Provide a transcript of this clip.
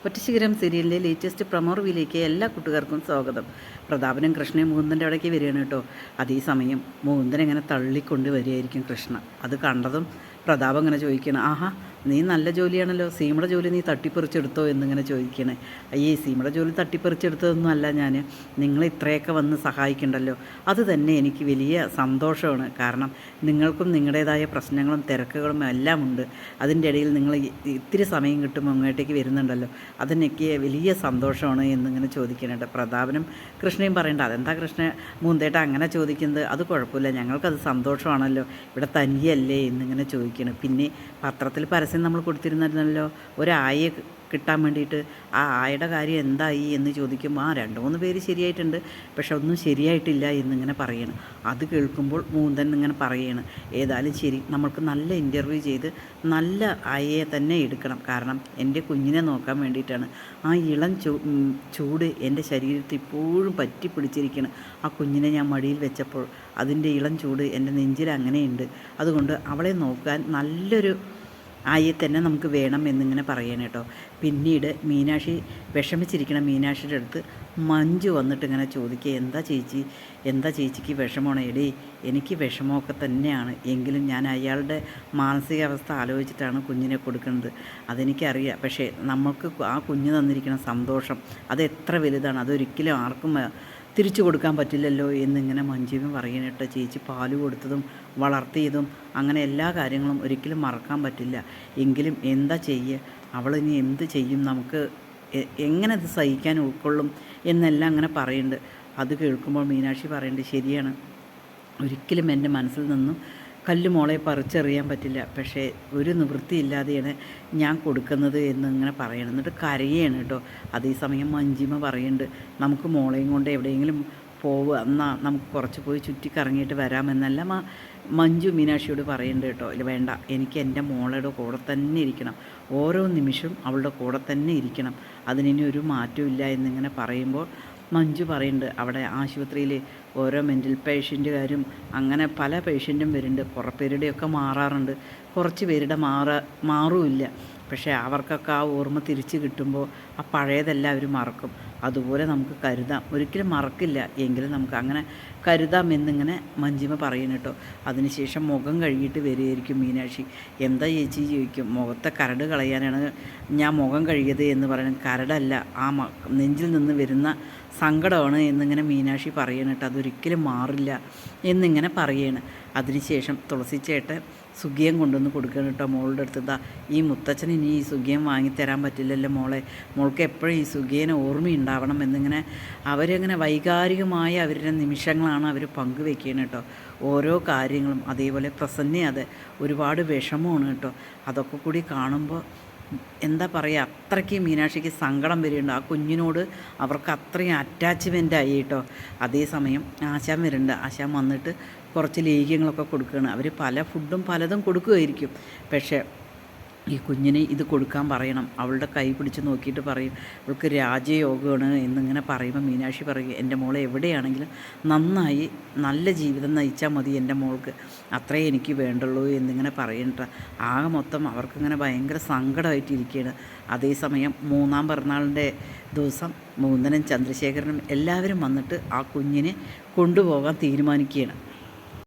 ഒറ്റശിഖരം സീരിയലിൻ്റെ latest promo റിവ്യൂയിലേക്ക് എല്ലാ കൂട്ടുകാർക്കും സ്വാഗതം. പ്രതാപനും കൃഷ്ണയും മുകുന്ദൻ്റെ അവിടേക്ക് വരികയാണ് കേട്ടോ. അതേസമയം മുകുന്ദൻ ഇങ്ങനെ തള്ളിക്കൊണ്ട് വരികയായിരിക്കും കൃഷ്ണ. അത് കണ്ടതും പ്രതാപം ഇങ്ങനെ ചോദിക്കണം, ആഹാ നീ നല്ല ജോലിയാണല്ലോ, സീമയുടെ ജോലി നീ തട്ടിപ്പറിച്ചെടുത്തോ എന്നിങ്ങനെ ചോദിക്കണേ. അയ്യേ സീമയുടെ ജോലി തട്ടിപ്പറിച്ചെടുത്തതൊന്നും അല്ല ഞാൻ, നിങ്ങൾ ഇത്രയൊക്കെ വന്ന് സഹായിക്കണ്ടല്ലോ, അത് തന്നെ എനിക്ക് വലിയ സന്തോഷമാണ്. കാരണം നിങ്ങൾക്കും നിങ്ങളുടേതായ പ്രശ്നങ്ങളും തിരക്കുകളും എല്ലാം ഉണ്ട്. അതിൻ്റെ ഇടയിൽ നിങ്ങൾ ഇത്തിരി സമയം കിട്ടുമ്പോൾ അങ്ങോട്ടേക്ക് വരുന്നുണ്ടല്ലോ, അതെനിക്ക് വലിയ സന്തോഷമാണ് എന്നിങ്ങനെ ചോദിക്കാനായിട്ട് പ്രതാപനും കൃഷ്ണയും പറയണ്ട. അതെന്താ കൃഷ്ണ മൂന്തേട്ട അങ്ങനെ ചോദിക്കുന്നത്, അത് കുഴപ്പമില്ല, ഞങ്ങൾക്കത് സന്തോഷമാണല്ലോ, ഇവിടെ തനിയല്ലേ എന്നിങ്ങനെ ചോദിക്കണം. പിന്നെ പത്രത്തിൽ പരസ്യം നമ്മൾ കൊടുത്തിരുന്നല്ലോ ഒരായെ കിട്ടാൻ വേണ്ടിയിട്ട്, ആ ആയുടെ കാര്യം എന്തായി എന്ന് ചോദിക്കുമ്പോൾ 2-3 പേര് ശരിയായിട്ടുണ്ട്, പക്ഷെ ഒന്നും ശരിയായിട്ടില്ല എന്നിങ്ങനെ പറയണം. അത് കേൾക്കുമ്പോൾ മൂന്തൻ ഇങ്ങനെ പറയണം, ഏതായാലും ശരി, നമ്മൾക്ക് നല്ല ഇൻ്റർവ്യൂ ചെയ്ത് നല്ല ആയയെ തന്നെ എടുക്കണം. കാരണം എൻ്റെ കുഞ്ഞിനെ നോക്കാൻ വേണ്ടിയിട്ടാണ്. ആ ഇളം ചൂട് എൻ്റെ ശരീരത്തിൽ ഇപ്പോഴും പറ്റി പിടിച്ചിരിക്കണം. ആ കുഞ്ഞിനെ ഞാൻ മടിയിൽ വെച്ചപ്പോൾ അതിൻ്റെ ഇളം ചൂട് എൻ്റെ നെഞ്ചിൽ അങ്ങനെയുണ്ട്. അതുകൊണ്ട് അവളെ നോക്കാൻ നല്ലൊരു ആയെ തന്നെ നമുക്ക് വേണം എന്നിങ്ങനെ പറയണം കേട്ടോ. പിന്നീട് മീനാക്ഷി വിഷമിച്ചിരിക്കണം. മീനാക്ഷിയുടെ അടുത്ത് മഞ്ജു വന്നിട്ട് ഇങ്ങനെ ചോദിക്കുക, എന്താ ചേച്ചിക്ക് വിഷമമാണ്? എടീ എനിക്ക് വിഷമമൊക്കെ തന്നെയാണ്, എങ്കിലും ഞാൻ അയാളുടെ മാനസികാവസ്ഥ ആലോചിച്ചിട്ടാണ് കുഞ്ഞിനെ കൊടുക്കുന്നത്, അതെനിക്കറിയാം. പക്ഷേ നമുക്ക് ആ കുഞ്ഞ് തന്നിരിക്കുന്ന സന്തോഷം അത് എത്ര വലുതാണ്, അതൊരിക്കലും ആർക്കും തിരിച്ചു കൊടുക്കാൻ പറ്റില്ലല്ലോ എന്നിങ്ങനെ മഞ്ജുവും പറയണിട്ട്. ചേച്ചി പാല് കൊടുത്തതും വളർത്തിയതും അങ്ങനെ എല്ലാ കാര്യങ്ങളും ഒരിക്കലും മറക്കാൻ പറ്റില്ല. എങ്കിലും എന്താ ചെയ്യുക, അവളിനി എന്ത് ചെയ്യും, നമുക്ക് എങ്ങനെ അത് സഹിക്കാൻ ഉൾക്കൊള്ളും എന്നെല്ലാം അങ്ങനെ പറയുന്നുണ്ട്. അത് കേൾക്കുമ്പോൾ മീനാക്ഷി പറയുന്നുണ്ട്, ശരിയാണ്, ഒരിക്കലും എൻ്റെ മനസ്സിൽ നിന്നും കല്ലുമോളെ പറിച്ചെറിയാൻ പറ്റില്ല, പക്ഷേ ഒരു നിവൃത്തിയില്ലാതെയാണ് ഞാൻ കൊടുക്കുന്നത് എന്നിങ്ങനെ പറയണം. എന്നിട്ട് കരയാണ് കേട്ടോ. അതേസമയം മഞ്ജിമ പറയുന്നുണ്ട്, നമുക്ക് മോളെയും കൊണ്ട് എവിടെയെങ്കിലും പോവുക, എന്നാൽ നമുക്ക് കുറച്ച് പോയി ചുറ്റിക്കറങ്ങിയിട്ട് വരാമെന്നെല്ലാം മഞ്ജു മീനാക്ഷിയോട് പറയുന്നുണ്ട് കേട്ടോ. ഇല്ല വേണ്ട, എനിക്ക് എൻ്റെ മോളുടെ കൂടെ തന്നെ ഇരിക്കണം, ഓരോ നിമിഷവും അവളുടെ കൂടെ തന്നെ ഇരിക്കണം, അതിനി ഒരു മാറ്റവും ഇല്ല എന്നിങ്ങനെ പറയുമ്പോൾ മഞ്ജു പറയുന്നുണ്ട്, അവിടെ ആശുപത്രിയിൽ ഓരോ മെൻ്റൽ പേഷ്യൻറ്റുകാരും അങ്ങനെ പല പേഷ്യൻറ്റും വരുന്നുണ്ട്. കുറേ പേരുടെയൊക്കെ മാറാറുണ്ട്, കുറച്ച് പേരുടെ മാറുമില്ല. പക്ഷേ അവർക്കൊക്കെ ആ ഓർമ്മ തിരിച്ച് കിട്ടുമ്പോൾ ആ പഴയതെല്ലാം അവർ മറക്കും. അതുപോലെ നമുക്ക് കരുതാം, ഒരിക്കലും മറക്കില്ല, എങ്കിലും നമുക്ക് അങ്ങനെ കരുതാം എന്നിങ്ങനെ മഞ്ജിമ പറയണം കേട്ടോ. അതിനുശേഷം മുഖം കഴുകിയിട്ട് വരികയായിരിക്കും മീനാക്ഷി. എന്താ ചേച്ചി ചോദിക്കും, മുഖത്തെ കരട് കളയാനാണ് ഞാൻ മുഖം കഴുകിയത് എന്ന് പറയുന്നത്, കരടല്ല, ആ നെഞ്ചിൽ നിന്ന് വരുന്ന സങ്കടമാണ് എന്നിങ്ങനെ മീനാക്ഷി പറയണം കേട്ടോ. അതൊരിക്കലും മാറില്ല എന്നിങ്ങനെ പറയണം. അതിനുശേഷം തുളസിച്ചേട്ടൻ സുഖിയം കൊണ്ടുവന്ന് കൊടുക്കണം കേട്ടോ മോളുടെ അടുത്ത്. ഈ മുത്തച്ഛന് ഇനി ഈ സുഖിയം വാങ്ങിത്തരാൻ പറ്റില്ലല്ലോ മോളെ, മോൾക്ക് എപ്പോഴും ഈ സുഖിയനെ ഓർമ്മയുണ്ടാവണം എന്നിങ്ങനെ അവരങ്ങനെ വൈകാരികമായ അവരുടെ നിമിഷങ്ങളാണ് അവർ പങ്കുവെക്കുന്നത് കേട്ടോ. ഓരോ കാര്യങ്ങളും അതേപോലെ പ്രസന്നെ അതെ ഒരുപാട് വിഷമമാണ് കേട്ടോ. അതൊക്കെ കൂടി കാണുമ്പോൾ എന്താ പറയുക, അത്രയ്ക്ക് മീനാക്ഷിക്ക് സങ്കടം വരികയുണ്ട്. ആ കുഞ്ഞിനോട് അവർക്ക് അത്രയും അറ്റാച്ച്മെൻ്റ് ആയി കേട്ടോ. അതേസമയം ആശാൻ വരുന്നുണ്ട്. ആശാൻ വന്നിട്ട് കുറച്ച് ലേഹ്യങ്ങളൊക്കെ കൊടുക്കുകയാണ്. അവർ പല ഫുഡും പലതും കൊടുക്കുകയായിരിക്കും, പക്ഷേ ഈ കുഞ്ഞിന് ഇത് കൊടുക്കാൻ പറയണം. അവളുടെ കൈ പിടിച്ച് നോക്കിയിട്ട് പറയും, അവൾക്ക് രാജയോഗമാണ് എന്നിങ്ങനെ പറയുമ്പോൾ മീനാക്ഷി പറയും, എൻ്റെ മോളെ എവിടെയാണെങ്കിലും നന്നായി നല്ല ജീവിതം നയിച്ചാൽ മതി എൻ്റെ മോൾക്ക്, അത്രേ എനിക്ക് വേണ്ടുള്ളൂ എന്നിങ്ങനെ പറയണ്ട. ആകെ മൊത്തം അവർക്കിങ്ങനെ ഭയങ്കര സങ്കടമായിട്ടിരിക്കുകയാണ്. അതേസമയം 3-ാം പിറന്നാളിൻ്റെ ദിവസം മുകുന്ദനും ചന്ദ്രശേഖരനും എല്ലാവരും വന്നിട്ട് ആ കുഞ്ഞിനെ കൊണ്ടുപോകാൻ തീരുമാനിക്കുകയാണ്.